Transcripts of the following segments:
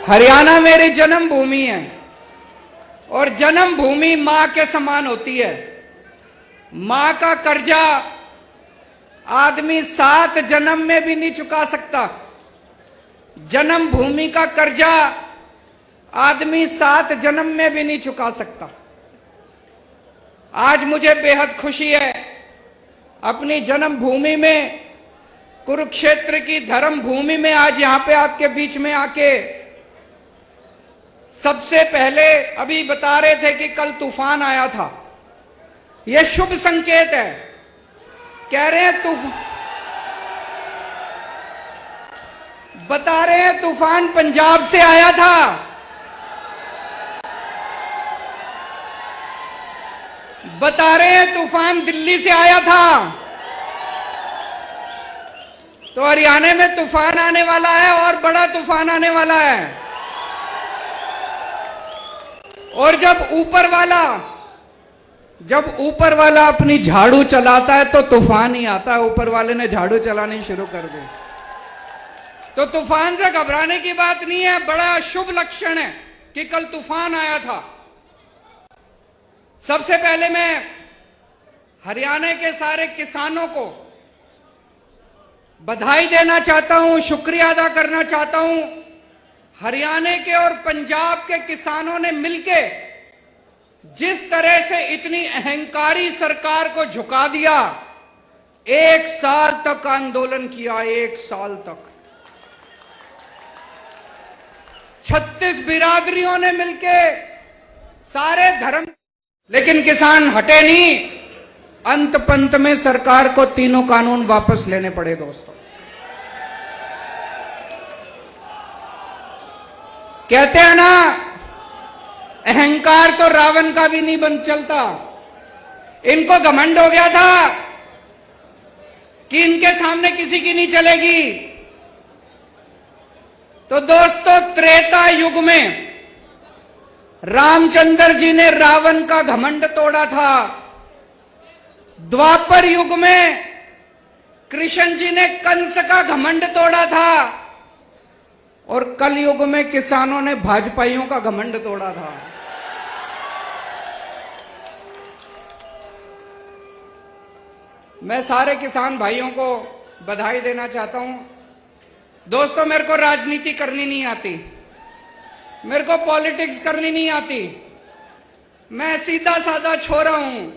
हरियाणा मेरी जन्मभूमि है और जन्मभूमि मां के समान होती है। मां का कर्जा आदमी 7 जन्म में भी नहीं चुका सकता। जन्मभूमि का कर्जा आदमी 7 जन्म में भी नहीं चुका सकता। आज मुझे बेहद खुशी है अपनी जन्मभूमि में, कुरुक्षेत्र की धर्म भूमि में आज यहां पे आपके बीच में आके सबसे पहले अभी बता रहे थे कि कल तूफान आया था। यह शुभ संकेत है। कह रहे हैं बता रहे हैं तूफान पंजाब से आया था। बता रहे हैं तूफान दिल्ली से आया था। तो हरियाणा में तूफान आने वाला है और बड़ा तूफान आने वाला है। और जब ऊपर वाला अपनी झाड़ू चलाता है तो तूफान ही आता है। ऊपर वाले ने झाड़ू चलानी शुरू कर दी तो तूफान से घबराने की बात नहीं है। बड़ा शुभ लक्षण है कि कल तूफान आया था। सबसे पहले मैं हरियाणा के सारे किसानों को बधाई देना चाहता हूं, शुक्रिया अदा करना चाहता हूं। हरियाणा के और पंजाब के किसानों ने मिलके जिस तरह से इतनी अहंकारी सरकार को झुका दिया, 1 साल तक आंदोलन किया, 1 साल तक 36 बिरादरियों ने मिलके सारे धर्म, लेकिन किसान हटे नहीं। अंत पंत में सरकार को तीनों कानून वापस लेने पड़े। दोस्तों, कहते हैं ना, अहंकार तो रावण का भी नहीं बन चलता। इनको घमंड हो गया था कि इनके सामने किसी की नहीं चलेगी। तो दोस्तों, त्रेता युग में रामचंद्र जी ने रावण का घमंड तोड़ा था। द्वापर युग में कृष्ण जी ने कंस का घमंड तोड़ा था और कल युग में किसानों ने भाजपाइयों का घमंड तोड़ा था। मैं सारे किसान भाइयों को बधाई देना चाहता हूं। दोस्तों, मेरे को राजनीति करनी नहीं आती, मेरे को पॉलिटिक्स करनी नहीं आती। मैं सीधा साधा छोरा हूं।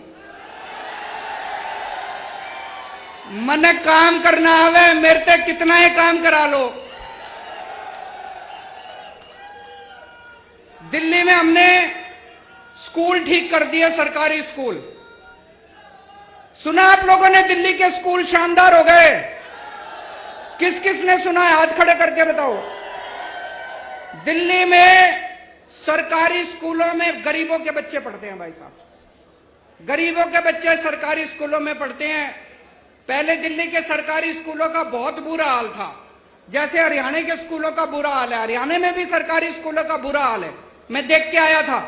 मने काम करना आवे, मेरे से कितना ही काम करा लो। दिल्ली में हमने स्कूल ठीक कर दिए, सरकारी स्कूल। सुना आप लोगों ने दिल्ली के स्कूल शानदार हो गए? किस किस ने सुना है? हाथ खड़े करके बताओ। दिल्ली में सरकारी स्कूलों में गरीबों के बच्चे पढ़ते हैं। भाई साहब, गरीबों के बच्चे सरकारी स्कूलों में पढ़ते हैं। पहले दिल्ली के सरकारी स्कूलों का बहुत बुरा हाल था, जैसे हरियाणा के स्कूलों का बुरा हाल है। हरियाणा में भी सरकारी स्कूलों का बुरा हाल है, मैं देख के आया था।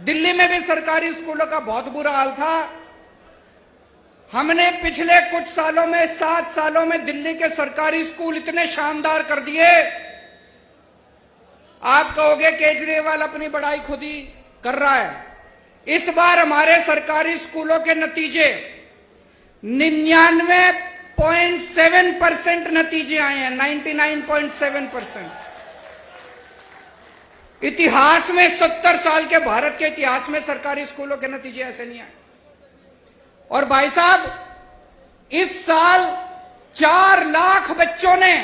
दिल्ली में भी सरकारी स्कूलों का बहुत बुरा हाल था। हमने पिछले कुछ सालों में, 7 सालों में दिल्ली के सरकारी स्कूल इतने शानदार कर दिए। आप कहोगे केजरीवाल अपनी बड़ाई खुद ही कर रहा है। इस बार हमारे सरकारी स्कूलों के नतीजे 99.7% नतीजे आए हैं। 99.7%। इतिहास में 70 साल के भारत के इतिहास में सरकारी स्कूलों के नतीजे ऐसे नहीं आए। और भाई साहब, इस साल 4 लाख बच्चों ने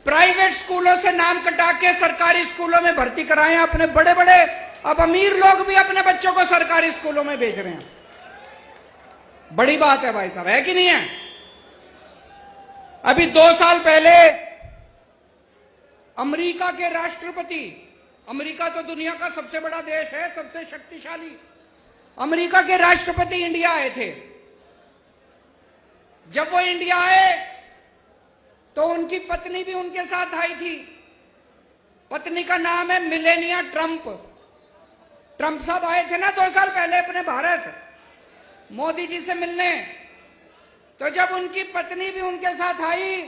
प्राइवेट स्कूलों से नाम कटा के सरकारी स्कूलों में भर्ती कराए हैं। अपने बड़े बड़े, अब अमीर लोग भी अपने बच्चों को सरकारी स्कूलों में भेज रहे हैं। बड़ी बात है भाई साहब, है कि नहीं है? अभी 2 साल पहले अमेरिका के राष्ट्रपति, अमेरिका तो दुनिया का सबसे बड़ा देश है, सबसे शक्तिशाली, अमेरिका के राष्ट्रपति इंडिया आए थे। जब वो इंडिया आए तो उनकी पत्नी भी उनके साथ आई थी। पत्नी का नाम है मिलेनिया ट्रंप। ट्रंप साहब आए थे ना 2 साल पहले अपने भारत मोदी जी से मिलने। तो जब उनकी पत्नी भी उनके साथ आई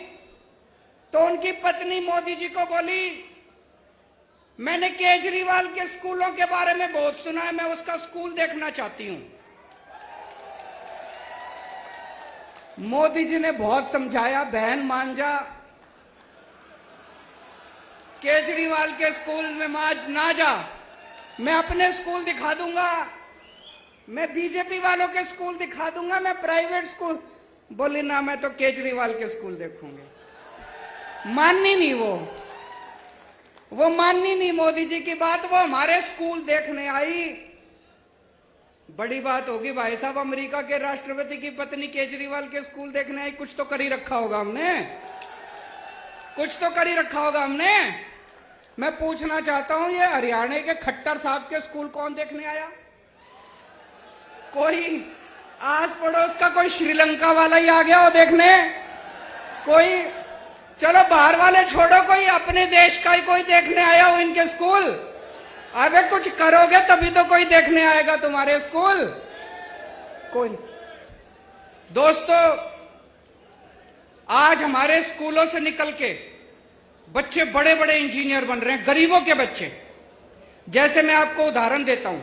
तो उनकी पत्नी मोदी जी को बोली मैंने केजरीवाल के स्कूलों के बारे में बहुत सुना है, मैं उसका स्कूल देखना चाहती हूं। मोदी जी ने बहुत समझाया, बहन मान जा, केजरीवाल के स्कूल में ना जा, मैं अपने स्कूल दिखा दूंगा, मैं बीजेपी वालों के स्कूल दिखा दूंगा, मैं प्राइवेट स्कूल। बोली ना, मैं तो केजरीवाल के स्कूल देखूंगी। माननी नहीं वो माननी नहीं मोदी जी की बात। वो हमारे स्कूल देखने आई, बड़ी बात होगी भाई साहब। अमेरिका के राष्ट्रपति की पत्नी केजरीवाल के स्कूल देखने आई, कुछ तो कर ही रखा होगा हमने, कुछ तो कर ही रखा होगा हमने। मैं पूछना चाहता हूं, ये हरियाणा के खट्टर साहब के स्कूल कौन देखने आया? कोई आस पड़ोस का कोई श्रीलंका वाला ही आ गया हो देखने? कोई, चलो बाहर वाले छोड़ो, कोई अपने देश का ही कोई देखने आया हो इनके स्कूल? अबे कुछ करोगे तभी तो कोई देखने आएगा तुम्हारे स्कूल। कोई। दोस्तों, आज हमारे स्कूलों से निकल के बच्चे बड़े बड़े इंजीनियर बन रहे हैं, गरीबों के बच्चे। जैसे मैं आपको उदाहरण देता हूं,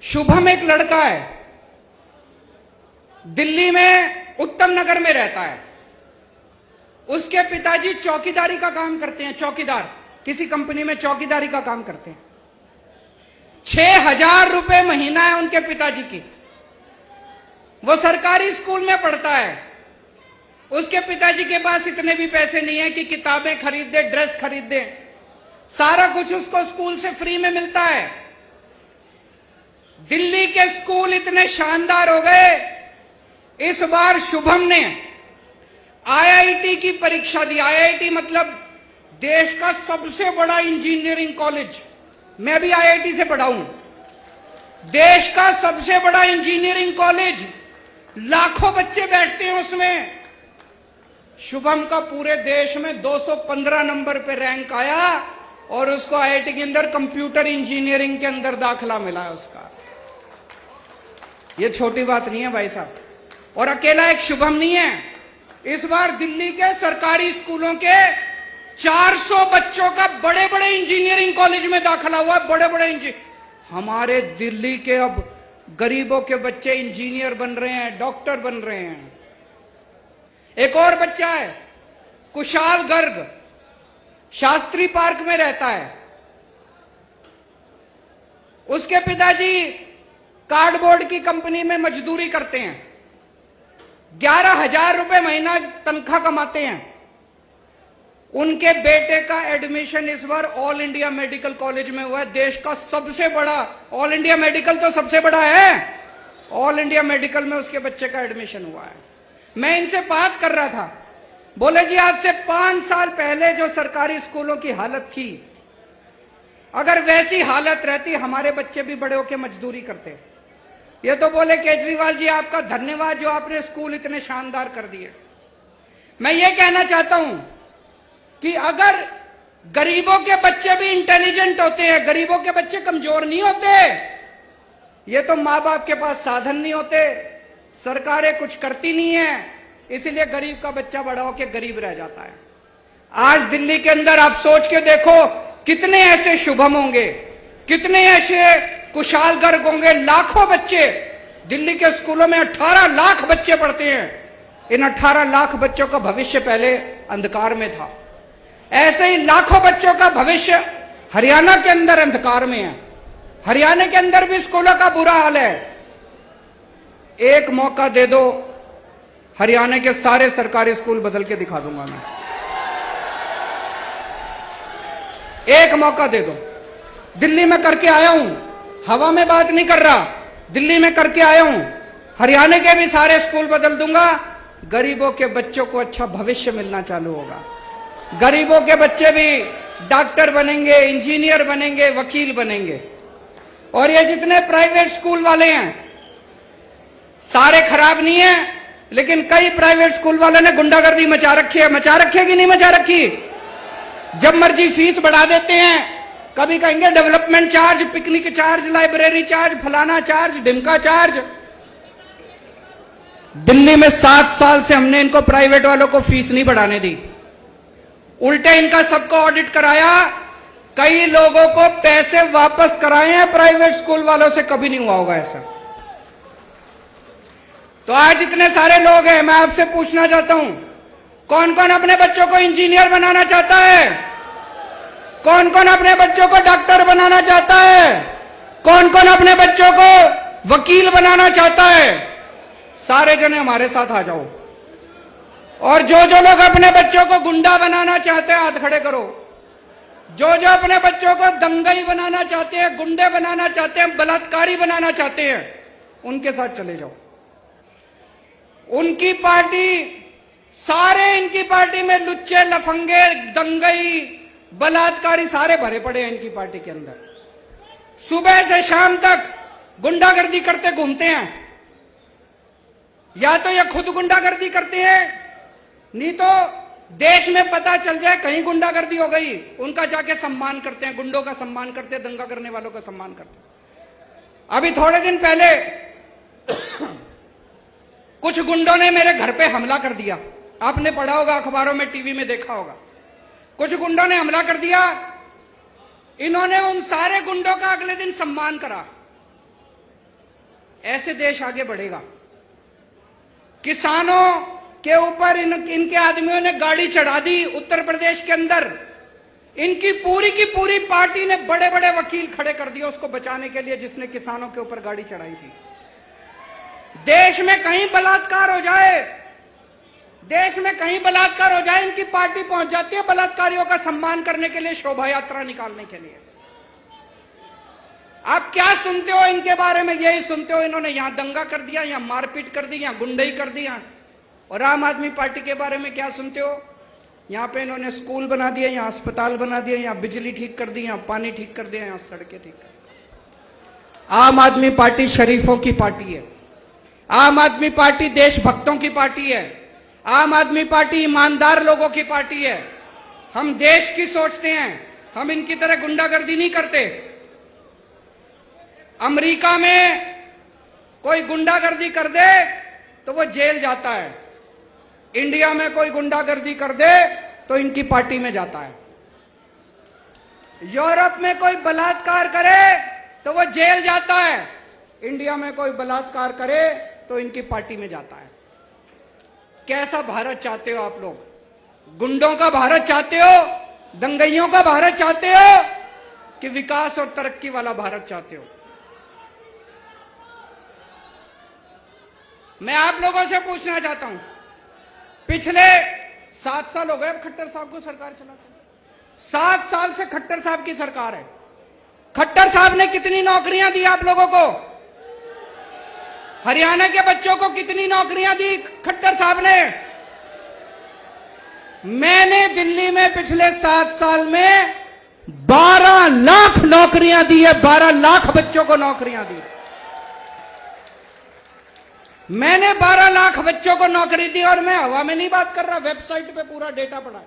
शुभम एक लड़का है, दिल्ली में उत्तम नगर में रहता है। उसके पिताजी चौकीदारी का काम करते हैं, चौकीदार, किसी कंपनी में चौकीदारी का काम करते हैं। 6,000 रुपए महीना है उनके पिताजी की। वो सरकारी स्कूल में पढ़ता है। उसके पिताजी के पास इतने भी पैसे नहीं है कि किताबें खरीद दे, ड्रेस खरीद दे। सारा कुछ उसको स्कूल से फ्री में मिलता है। दिल्ली के स्कूल इतने शानदार हो गए, इस बार शुभम ने आईआईटी की परीक्षा दी। आईआईटी मतलब देश का सबसे बड़ा इंजीनियरिंग कॉलेज। मैं भी आईआईटी से पढ़ा हूं। देश का सबसे बड़ा इंजीनियरिंग कॉलेज, लाखों बच्चे बैठते हैं उसमें। शुभम का पूरे देश में 215 नंबर पे रैंक आया और उसको आईआईटी के अंदर कंप्यूटर इंजीनियरिंग के अंदर दाखिला मिला है उसका। ये छोटी बात नहीं है भाई साहब। और अकेला एक शुभम नहीं है, इस बार दिल्ली के सरकारी स्कूलों के 400 बच्चों का बड़े बड़े इंजीनियरिंग कॉलेज में दाखिला हुआ। बड़े बड़े हमारे दिल्ली के अब गरीबों के बच्चे इंजीनियर बन रहे हैं, डॉक्टर बन रहे हैं। एक और बच्चा है, कुशाल गर्ग, शास्त्री पार्क में रहता है। उसके पिताजी कार्डबोर्ड की कंपनी में मजदूरी करते हैं। 11,000 रुपए महीना तनख्वाह कमाते हैं। उनके बेटे का एडमिशन इस बार ऑल इंडिया मेडिकल कॉलेज में हुआ है, देश का सबसे बड़ा। ऑल इंडिया मेडिकल तो सबसे बड़ा है, ऑल इंडिया मेडिकल में उसके बच्चे का एडमिशन हुआ है। मैं इनसे बात कर रहा था, बोले जी आज से 5 साल पहले जो सरकारी स्कूलों की हालत थी, अगर वैसी हालत रहती हमारे बच्चे भी बड़े होकर मजदूरी करते। ये तो बोले केजरीवाल जी आपका धन्यवाद जो आपने स्कूल इतने शानदार कर दिए। मैं ये कहना चाहता हूं कि अगर गरीबों के बच्चे भी इंटेलिजेंट होते हैं, गरीबों के बच्चे कमजोर नहीं होते। ये तो माँ बाप के पास साधन नहीं होते, सरकारें कुछ करती नहीं है, इसलिए गरीब का बच्चा बड़ा होकर गरीब रह जाता है। आज दिल्ली के अंदर आप सोच के देखो कितने ऐसे शुभम होंगे, कितने ऐसे कुशाल गर्ग होंगे। लाखों बच्चे दिल्ली के स्कूलों में 18 लाख बच्चे पढ़ते हैं। इन 18 लाख बच्चों का भविष्य पहले अंधकार में था। ऐसे ही लाखों बच्चों का भविष्य हरियाणा के अंदर अंधकार में है। हरियाणा के अंदर भी स्कूलों का बुरा हाल है। एक मौका दे दो, हरियाणा के सारे सरकारी स्कूल बदल के दिखा दूंगा मैं। एक मौका दे दो। दिल्ली में करके आया हूं, हवा में बात नहीं कर रहा, दिल्ली में करके आया हूं। हरियाणा के भी सारे स्कूल बदल दूंगा। गरीबों के बच्चों को अच्छा भविष्य मिलना चालू होगा। गरीबों के बच्चे भी डॉक्टर बनेंगे, इंजीनियर बनेंगे, वकील बनेंगे। और ये जितने प्राइवेट स्कूल वाले हैं सारे खराब नहीं है, लेकिन कई प्राइवेट स्कूल वालों ने गुंडागर्दी मचा रखी है। मचा रखी है कि नहीं मचा रखी? जब मर्जी फीस बढ़ा देते हैं। कभी कहेंगे development charge, picnic charge, library charge, फलाना चार्ज, ढिमका चार्ज। दिल्ली में 7 साल से हमने इनको प्राइवेट वालों को फीस नहीं बढ़ाने दी। उल्टे इनका सबको ऑडिट कराया, कई लोगों को पैसे वापस कराए हैं प्राइवेट स्कूल वालों से, कभी नहीं हुआ होगा ऐसा। तो आज इतने सारे लोग हैं, मैं आपसे पूछना चाहता हूं, कौन कौन अपने बच्चों को इंजीनियर बनाना चाहता है? कौन कौन अपने बच्चों को डॉक्टर बनाना चाहता है? कौन कौन अपने बच्चों को वकील बनाना चाहता है? सारे जने हमारे साथ आ जाओ। और जो जो लोग अपने बच्चों को गुंडा बनाना चाहते हैं, हाथ खड़े करो। जो जो अपने बच्चों को दंगई बनाना चाहते हैं, गुंडे बनाना चाहते हैं, बलात्कारी बनाना चाहते हैं, उनके साथ चले जाओ। उनकी पार्टी, सारे इनकी पार्टी में लुच्चे, लफंगे, दंगई, बलात्कारी सारे भरे पड़े हैं इनकी पार्टी के अंदर। सुबह से शाम तक गुंडागर्दी करते घूमते हैं। या तो ये खुद गुंडागर्दी करते हैं, नहीं तो देश में पता चल जाए कहीं गुंडागर्दी हो गई, उनका जाके सम्मान करते हैं, गुंडों का सम्मान करते हैं, दंगा करने वालों का सम्मान करते हैं। अभी थोड़े दिन पहले कुछ गुंडों ने मेरे घर पे हमला कर दिया। आपने पढ़ा होगा, अखबारों में, टीवी में देखा होगा। कुछ गुंडों ने हमला कर दिया। इन्होंने उन सारे गुंडों का अगले दिन सम्मान करा। ऐसे देश आगे बढ़ेगा। किसानों के ऊपर इनके आदमियों ने गाड़ी चढ़ा दी उत्तर प्रदेश के अंदर। इनकी पूरी की पूरी पार्टी ने बड़े बड़े वकील खड़े कर दिए उसको बचाने के लिए, जिसने किसानों के ऊपर गाड़ी चढ़ाई थी। देश में कहीं बलात्कार हो जाए, देश में कहीं बलात्कार हो जाए, इनकी पार्टी पहुंच जाती है बलात्कारियों का सम्मान करने के लिए, शोभा यात्रा निकालने के लिए। आप क्या सुनते हो इनके बारे में? यही सुनते हो, इन्होंने यहां दंगा कर दिया, यहां मारपीट कर दी, यहां गुंडई कर दिया। और आम आदमी पार्टी के बारे में क्या सुनते हो? यहां पे इन्होंने स्कूल बना दिया, यहां अस्पताल बना दिया, यहां बिजली ठीक कर दी, यहां पानी ठीक कर दिया, यहां सड़कें ठीक कर दी। आम आदमी पार्टी शरीफों की पार्टी है। आम आदमी पार्टी देशभक्तों की पार्टी है। आम आदमी पार्टी ईमानदार लोगों की पार्टी है। हम देश की सोचते हैं, हम इनकी तरह गुंडागर्दी नहीं करते। अमेरिका में कोई गुंडागर्दी कर दे तो वो जेल जाता है। इंडिया में कोई गुंडागर्दी कर दे तो इनकी पार्टी में जाता है। यूरोप में कोई बलात्कार करे तो वो जेल जाता है। इंडिया में कोई बलात्कार करे तो इनकी पार्टी में जाता है। कैसा भारत चाहते हो आप लोग? गुंडों का भारत चाहते हो? दंगइयों का भारत चाहते हो कि विकास और तरक्की वाला भारत चाहते हो? मैं आप लोगों से पूछना चाहता हूं, पिछले 7 साल हो गए अब खट्टर साहब को सरकार चलाते। 7 साल से खट्टर साहब की सरकार है। खट्टर साहब ने कितनी नौकरियां दी आप लोगों को? हरियाणा के बच्चों को कितनी नौकरियां दी खट्टर साहब ने? मैंने दिल्ली में पिछले 7 साल में 12 लाख नौकरियां दी है। 12 लाख बच्चों को नौकरियां दी। मैंने 12 लाख बच्चों को नौकरी दी। और मैं हवा में नहीं बात कर रहा, वेबसाइट पे पूरा डेटा पड़ा है।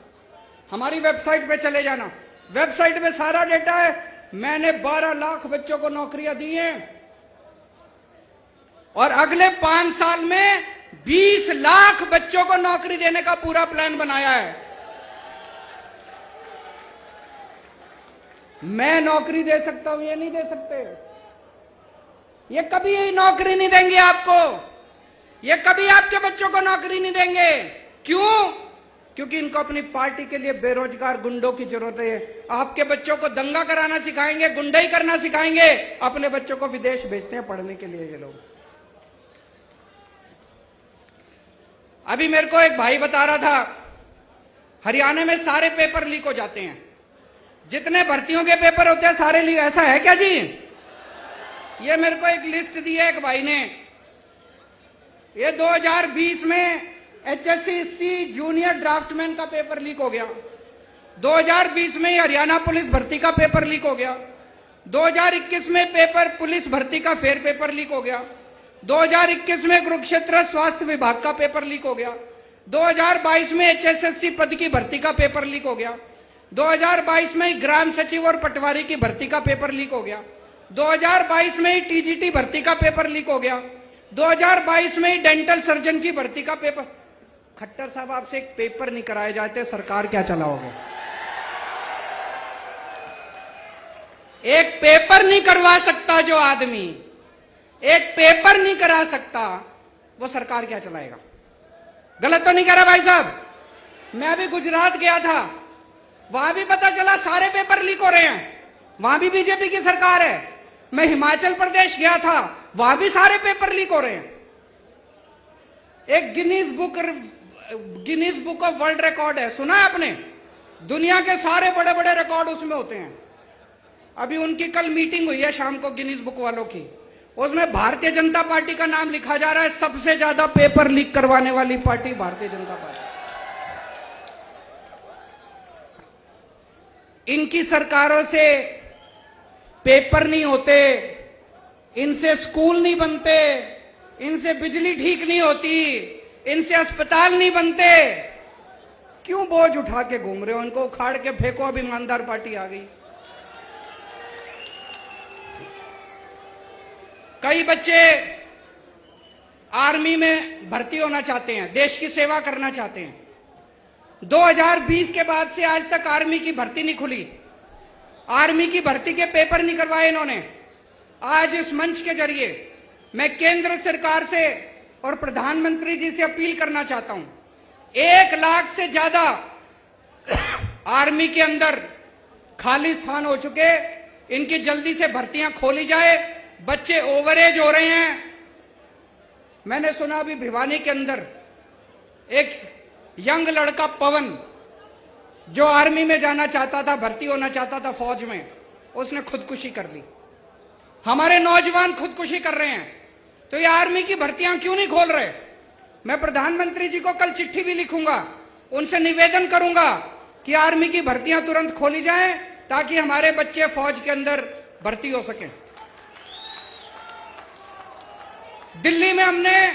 हमारी वेबसाइट पे चले जाना, वेबसाइट पे सारा डेटा है। मैंने 12 लाख बच्चों को नौकरियां दी हैं और अगले 5 साल में 20 लाख बच्चों को नौकरी देने का पूरा प्लान बनाया है। मैं नौकरी दे सकता हूं, ये नहीं दे सकते। ये कभी यही नौकरी नहीं देंगे आपको। ये कभी आपके बच्चों को नौकरी नहीं देंगे। क्यों? क्योंकि इनको अपनी पार्टी के लिए बेरोजगार गुंडों की जरूरत है। आपके बच्चों को दंगा कराना सिखाएंगे, गुंडाई करना सिखाएंगे, अपने बच्चों को विदेश भेजते हैं पढ़ने के लिए ये लोग। अभी मेरे को एक भाई बता रहा था, हरियाणा में सारे पेपर लीक हो जाते हैं। जितने भर्तियों के पेपर होते हैं सारे लीक। ऐसा है क्या जी? ये मेरे को एक लिस्ट दी है एक भाई ने। ये 2020 में HSC जूनियर ड्राफ्टमैन का पेपर लीक हो गया। 2020 में हरियाणा पुलिस भर्ती का पेपर लीक हो गया। 2021 में पेपर पुलिस भर्ती का फेर पेपर लीक हो गया। 2021 में कुरुक्षेत्र स्वास्थ्य विभाग का पेपर लीक हो गया। 2022 में HSSC पद की भर्ती का पेपर लीक हो गया। 2022 में ग्राम सचिव और पटवारी की भर्ती का पेपर लीक हो गया। 2022 में ही TGT भर्ती का पेपर लीक हो गया। 2022 में ही डेंटल सर्जन की भर्ती का पेपर। खट्टर साहब आपसे एक पेपर नहीं कराए जाते, सरकार क्या चलाओगे? एक पेपर नहीं करवा सकता जो आदमी, एक पेपर नहीं करा सकता, वो सरकार क्या चलाएगा? गलत तो नहीं कह रहा भाई साहब? मैं अभी गुजरात गया था, वहां भी पता चला सारे पेपर लीक हो रहे हैं, वहां भी बीजेपी की सरकार है। मैं हिमाचल प्रदेश गया था, वहां भी सारे पेपर लीक हो रहे हैं। एक Guinness book of world record है, सुना है आपने? दुनिया के सारे बड़े बड़े रिकॉर्ड उसमें होते हैं। अभी उनकी कल मीटिंग हुई है शाम को, गिनीज बुक वालों की। उसमें भारतीय जनता पार्टी का नाम लिखा जा रहा है, सबसे ज्यादा पेपर लीक करवाने वाली पार्टी भारतीय जनता पार्टी। इनकी सरकारों से पेपर नहीं होते, इनसे स्कूल नहीं बनते, इनसे बिजली ठीक नहीं होती, इनसे अस्पताल नहीं बनते। क्यों बोझ उठा के घूम रहे हो? इनको उखाड़ के फेंको, अब ईमानदार पार्टी आ गई। कई बच्चे आर्मी में भर्ती होना चाहते हैं, देश की सेवा करना चाहते हैं। 2020 के बाद से आज तक आर्मी की भर्ती नहीं खुली, आर्मी की भर्ती के पेपर नहीं करवाए इन्होंने। आज इस मंच के जरिए मैं केंद्र सरकार से और प्रधानमंत्री जी से अपील करना चाहता हूं, 1 लाख से ज्यादा आर्मी के अंदर खाली स्थान हो चुके, इनकी जल्दी से भर्तियां खोली जाए। बच्चे ओवरेज हो रहे हैं। मैंने सुना अभी भिवानी के अंदर एक यंग लड़का पवन, जो आर्मी में जाना चाहता था, भर्ती होना चाहता था फौज में, उसने खुदकुशी कर ली। हमारे नौजवान खुदकुशी कर रहे हैं, तो ये आर्मी की भर्तियां क्यों नहीं खोल रहे? मैं प्रधानमंत्री जी को कल चिट्ठी भी लिखूंगा, उनसे निवेदन करूंगा कि आर्मी की भर्तियां तुरंत खोली जाएं, ताकि हमारे बच्चे फौज के अंदर भर्ती हो सकें। दिल्ली में हमने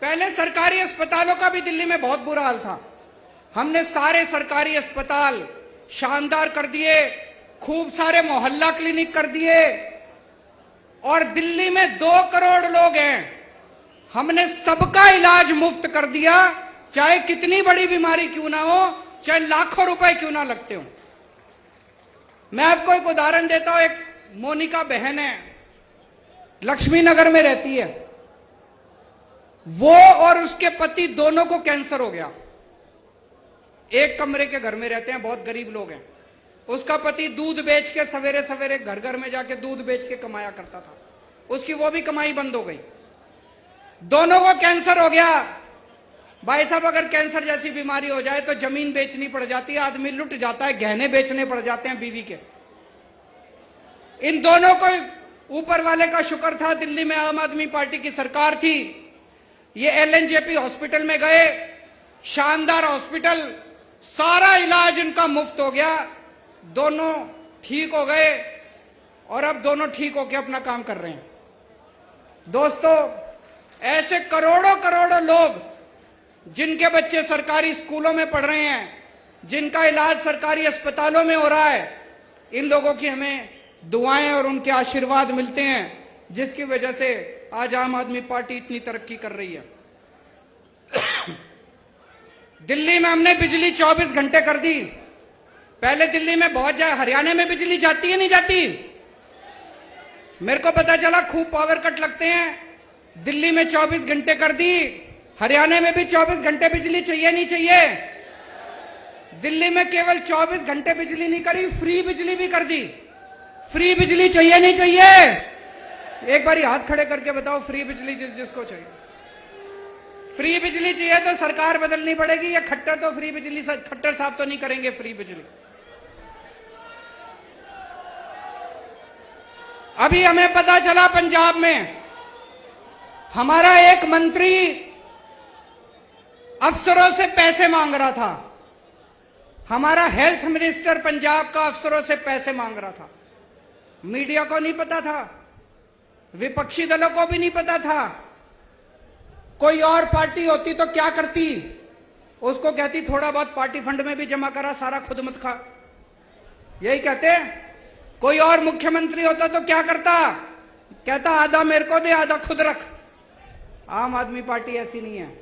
पहले सरकारी अस्पतालों का भी दिल्ली में बहुत बुरा हाल था, हमने सारे सरकारी अस्पताल शानदार कर दिए, खूब सारे मोहल्ला क्लिनिक कर दिए, और दिल्ली में 2 करोड़ लोग हैं, हमने सबका इलाज मुफ्त कर दिया, चाहे कितनी बड़ी बीमारी क्यों ना हो, चाहे लाखों रुपए क्यों ना लगते हो। मैं आपको एक उदाहरण देता हूं। एक मोनिका बहन है, लक्ष्मी नगर में रहती है। वो और उसके पति दोनों को कैंसर हो गया, एक कमरे के घर में रहते हैं, बहुत गरीब लोग हैं। उसका पति दूध बेच के सवेरे सवेरे घर घर में जाके दूध बेच के कमाया करता था, उसकी वो भी कमाई बंद हो गई। दोनों को कैंसर हो गया। भाई साहब, अगर कैंसर जैसी बीमारी हो जाए तो जमीन बेचनी पड़ जाती है, आदमी लुट जाता है, गहने बेचने पड़ जाते हैं बीवी के। इन दोनों को ऊपर वाले का शुक्र था, दिल्ली में आम आदमी पार्टी की सरकार थी। ये LNJP हॉस्पिटल में गए, शानदार हॉस्पिटल, सारा इलाज इनका मुफ्त हो गया, दोनों ठीक हो गए और अब दोनों ठीक होकर अपना काम कर रहे हैं। दोस्तों, ऐसे करोड़ों करोड़ों लोग जिनके बच्चे सरकारी स्कूलों में पढ़ रहे हैं, जिनका इलाज सरकारी अस्पतालों में हो रहा है, इन लोगों की हमें दुआएं और उनके आशीर्वाद मिलते हैं, जिसकी वजह से आज आम आदमी पार्टी इतनी तरक्की कर रही है। दिल्ली में हमने बिजली 24 घंटे कर दी। पहले दिल्ली में बहुत हरियाणा में बिजली जाती है नहीं जाती? मेरे को पता चला खूब पावर कट लगते हैं। दिल्ली में 24 घंटे कर दी, हरियाणा में भी 24 घंटे बिजली चाहिए नहीं चाहिए? दिल्ली में केवल 24 घंटे बिजली नहीं करी, फ्री बिजली भी कर दी। फ्री बिजली चाहिए नहीं चाहिए? एक बारी हाथ खड़े करके बताओ, फ्री बिजली जिसको चाहिए। फ्री बिजली चाहिए तो सरकार बदलनी पड़ेगी, या खट्टर तो फ्री बिजली, खट्टर साहब तो नहीं करेंगे फ्री बिजली। अभी हमें पता चला पंजाब में हमारा एक मंत्री अफसरों से पैसे मांग रहा था। हमारा हेल्थ मिनिस्टर पंजाब का अफसरों से पैसे मांग रहा था। मीडिया को नहीं पता था, विपक्षी दलों को भी नहीं पता था। कोई और पार्टी होती तो क्या करती? उसको कहती थोड़ा बहुत पार्टी फंड में भी जमा करा, सारा खुद मत खा, यही कहते। कोई और मुख्यमंत्री होता तो क्या करता? कहता आधा मेरे को दे, आधा खुद रख। आम आदमी पार्टी ऐसी नहीं है।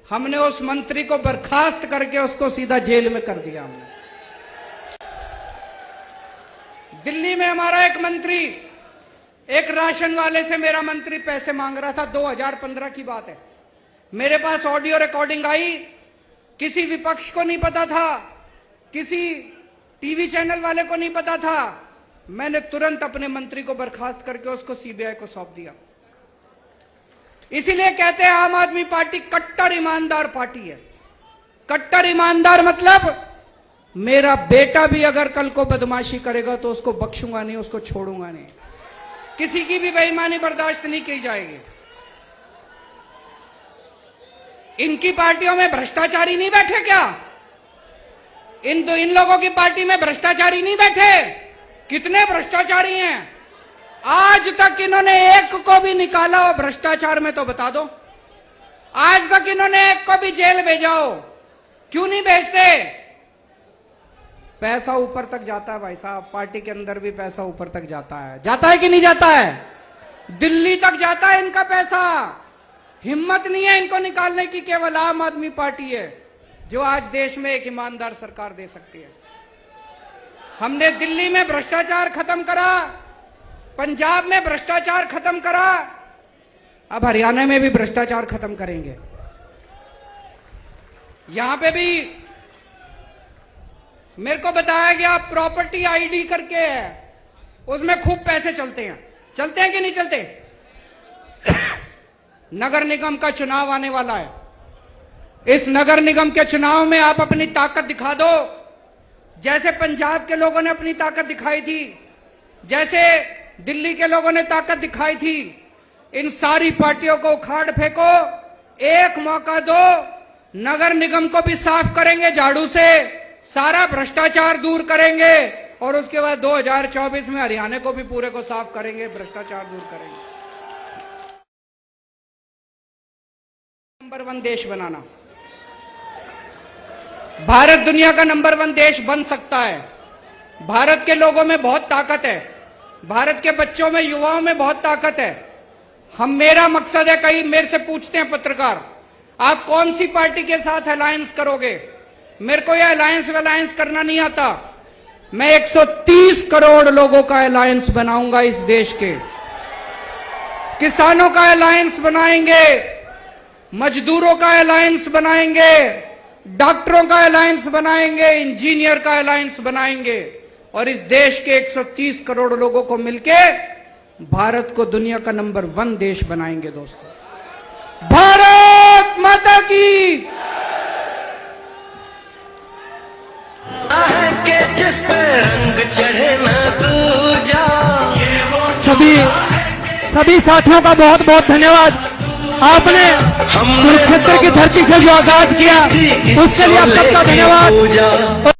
हमने उस मंत्री को बर्खास्त करके उसको सीधा जेल में कर दिया हमने। दिल्ली में हमारा एक मंत्री, एक राशन वाले से मेरा मंत्री पैसे मांग रहा था, 2015 की बात है। मेरे पास ऑडियो रिकॉर्डिंग आई, किसी विपक्ष को नहीं पता था, किसी टीवी चैनल वाले को नहीं पता था। मैंने तुरंत अपने मंत्री को बर्खास्त करके उसको सीबीआई को सौंप दिया। इसीलिए कहते हैं आम आदमी पार्टी कट्टर ईमानदार पार्टी है। कट्टर ईमानदार मतलब मेरा बेटा भी अगर कल को बदमाशी करेगा तो उसको बख्शूंगा नहीं, उसको छोड़ूंगा नहीं। किसी की भी बेईमानी बर्दाश्त नहीं की जाएगी। इनकी पार्टियों में भ्रष्टाचारी नहीं बैठे क्या? इन लोगों की पार्टी में भ्रष्टाचारी नहीं बैठे? कितने भ्रष्टाचारी हैं? आज तक इन्होंने एक को भी निकाला हो भ्रष्टाचार में तो बता दो। आज तक इन्होंने एक को भी जेल भेजा हो, क्यों नहीं भेजते? पैसा ऊपर तक जाता है भाई साहब, पार्टी के अंदर भी पैसा ऊपर तक जाता है। जाता है कि नहीं जाता है? दिल्ली तक जाता है इनका पैसा। हिम्मत नहीं है इनको निकालने की। केवल आम आदमी पार्टी है जो आज देश में एक ईमानदार सरकार दे सकती है। हमने दिल्ली में भ्रष्टाचार खत्म करा, पंजाब में भ्रष्टाचार खत्म करा, अब हरियाणा में भी भ्रष्टाचार खत्म करेंगे। यहां पे भी मेरे को बताया गया प्रॉपर्टी आईडी करके है, उसमें खूब पैसे चलते हैं। चलते हैं कि नहीं चलते? नगर निगम का चुनाव आने वाला है। इस नगर निगम के चुनाव में आप अपनी ताकत दिखा दो, जैसे पंजाब के लोगों ने अपनी ताकत दिखाई थी, जैसे दिल्ली के लोगों ने ताकत दिखाई थी। इन सारी पार्टियों को उखाड़ फेंको, एक मौका दो, नगर निगम को भी साफ करेंगे झाड़ू से, सारा भ्रष्टाचार दूर करेंगे और उसके बाद 2024 में हरियाणा को भी पूरे को साफ करेंगे, भ्रष्टाचार दूर करेंगे। नंबर 1 देश बनाना। भारत दुनिया का नंबर 1 देश बन सकता है। भारत के लोगों में बहुत ताकत है, भारत के बच्चों में, युवाओं में बहुत ताकत है। मेरा मकसद है, कई मेरे से पूछते हैं पत्रकार, आप कौन सी पार्टी के साथ अलायंस करोगे? मेरे को यह अलायंस करना नहीं आता। मैं 130 करोड़ लोगों का अलायंस बनाऊंगा इस देश के। किसानों का अलायंस बनाएंगे, मजदूरों का अलायंस बनाएंगे, डॉक्टरों का अलायंस बनाएंगे, इंजीनियर का अलायंस बनाएंगे और इस देश के 130 करोड़ लोगों को मिलके भारत को दुनिया का नंबर 1 देश बनाएंगे। दोस्तों, भारत माता की। जिस पे रंग चढ़े न दूजा। सभी साथियों का बहुत बहुत धन्यवाद। आपने कुरुक्षेत्र की धरती से जो आगाज किया उसके लिए आप सबका धन्यवाद।